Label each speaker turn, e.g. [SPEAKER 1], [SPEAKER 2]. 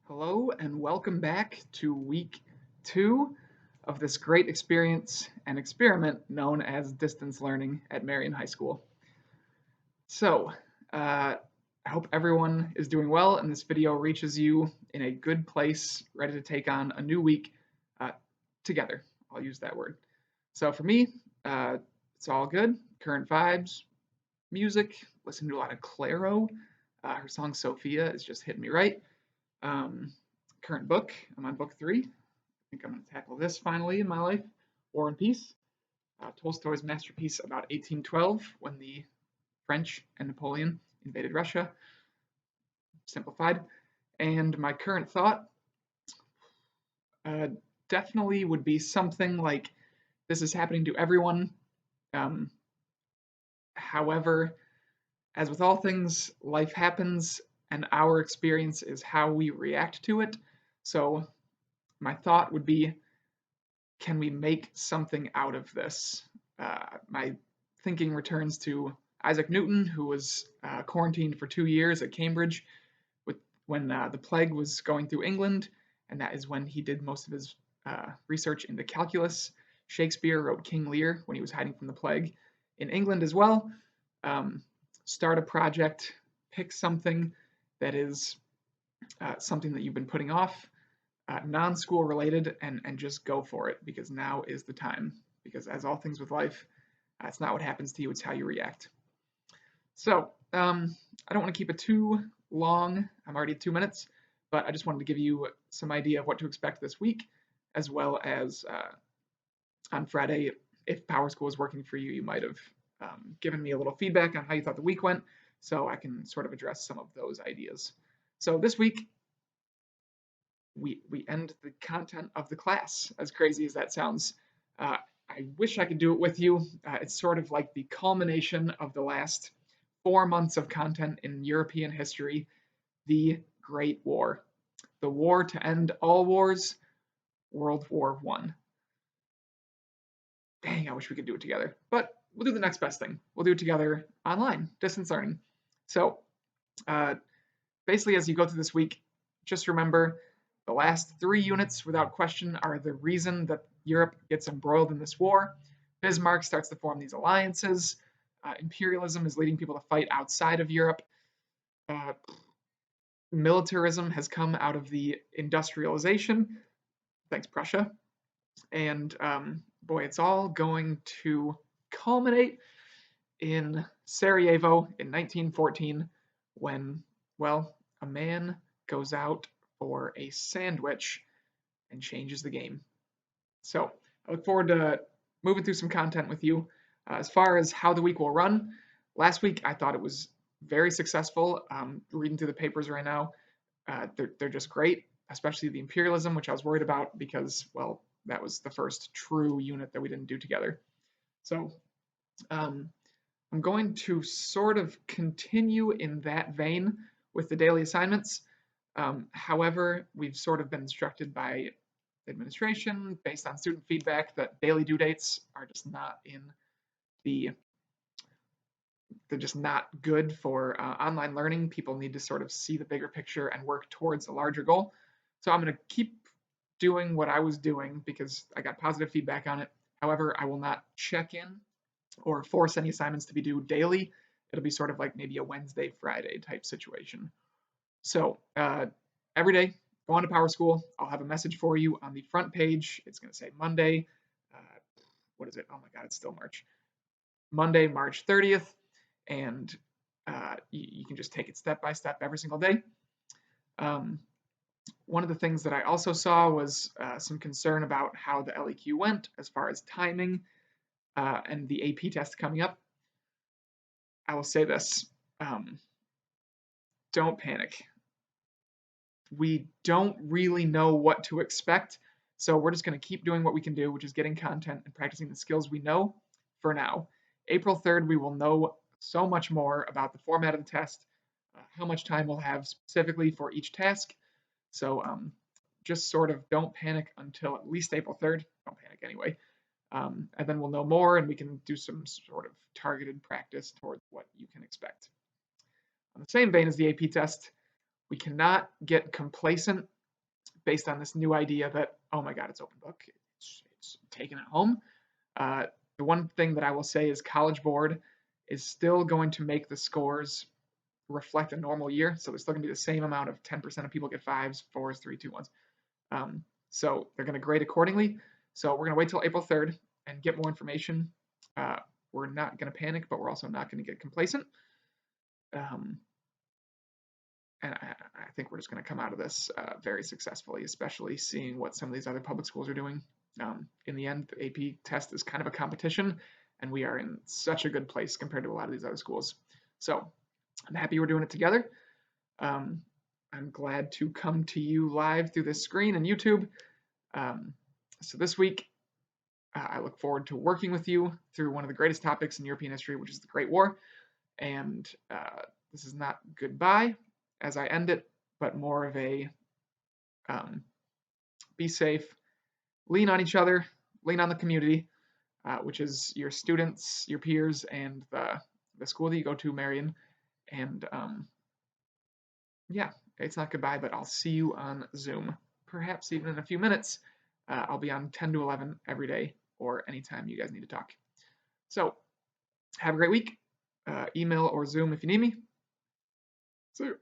[SPEAKER 1] Hello and welcome back to week 2 of this great experience and experiment known as distance learning at Marion High School. So, I hope everyone is doing well and this video reaches you in a good place, ready to take on a new week uh, together. I'll use that word. So, for me, it's all good. Current vibes, music, listen to a lot of Clairo. Her song Sophia is just hitting me right. Um, Current book, I'm on book 3. I think I'm going to tackle this finally in my life. War and Peace, Tolstoy's masterpiece about 1812 when the French and Napoleon invaded Russia. Simplified. And my current thought uh, definitely would be something like this is happening to everyone. Um, However, as with all things, life happens and our experience is how we react to it. So, my thought would be can we make something out of this? My thinking returns to Isaac Newton, who was quarantined for 2 years at Cambridge with, when the plague was going through England, and that is when he did most of his research into calculus. Shakespeare wrote King Lear when he was hiding from the plague in England as well. Um, Start a project, pick something that is something that you've been putting off, non-school related, and just go for it because now is the time. Because as all things with life, it's not what happens to you, it's how you react. So I don't want to keep it too long. I'm already at 2 minutes, but I just wanted to give you some idea of what to expect this week, as well as on Friday, if Power School is working for you, you might have given me a little feedback on how you thought the week went, so I can sort of address some of those ideas. So this week, we end the content of the class. As crazy as that sounds, I wish I could do it with you. It's sort of like the culmination of the last 4 months of content in European history, the Great War, the war to end all wars, World War One. Dang, I wish we could do it together, but we'll do the next best thing. We'll do it together online, distance learning. So, uh, basically, as you go through this week, just remember the last 3 units, without question, are the reason that Europe gets embroiled in this war. Bismarck starts to form these alliances. Imperialism is leading people to fight outside of Europe. Uh, Militarism has come out of the industrialization. Thanks, Prussia. And boy, it's all going to culminate in Sarajevo in 1914 when, well, a man goes out for a sandwich and changes the game. So I look forward to moving through some content with you. As far as how the week will run, last week I thought it was very successful. Reading through the papers right now, they're just great, especially the imperialism, which I was worried about because, well, that was the first true unit that we didn't do together. So um, I'm going to sort of continue in that vein with the daily assignments. However, we've sort of been instructed by the administration based on student feedback that daily due dates are just not in the they're just not good for online learning. People need to sort of see the bigger picture and work towards a larger goal. So I'm going to keep doing what I was doing because I got positive feedback on it. However, I will not check in or force any assignments to be due daily. It'll be sort of like maybe a Wednesday, Friday type situation. So every day, go on to Power School. I'll have a message for you on the front page. It's going to say Monday. Uh, what is it? Oh my God, it's still March. Monday, March 30th. And you can just take it step by step every single day. One of the things that I also saw was some concern about how the LEQ went as far as timing and the AP test coming up. I will say this, don't panic. We don't really know what to expect, so we're just going to keep doing what we can do, which is getting content and practicing the skills we know for now. April 3rd, we will know so much more about the format of the test, how much time we'll have specifically for each task. So just sort of don't panic until at least April 3rd. Don't panic anyway. And then we'll know more and we can do some sort of targeted practice towards what you can expect. On the same vein as the AP test, we cannot get complacent based on this new idea that, oh my God, it's open book. It's taking it home. The one thing that I will say is College Board is still going to make the scores reflect a normal year. So there's still going to be the same amount of 10% of people get 5s, 4s, 3, 2, 1s. So they're going to grade accordingly. So we're going to wait till April 3rd and get more information. We're not going to panic, but we're also not going to get complacent. And I think we're just going to come out of this very successfully, especially seeing what some of these other public schools are doing. In the end, the AP test is kind of a competition, and we are in such a good place compared to a lot of these other schools. So I'm happy we're doing it together. I'm glad to come to you live through this screen and YouTube. So this week, I look forward to working with you through one of the greatest topics in European history, which is the Great War. And this is not goodbye as I end it, but more of a be safe, lean on each other, lean on the community, which is your students, your peers, and the school that you go to, Marion. And yeah, it's not goodbye, but I'll see you on Zoom, perhaps even in a few minutes. I'll be on 10 to 11 every day or anytime you guys need to talk. So have a great week. Email or Zoom if you need me. See you.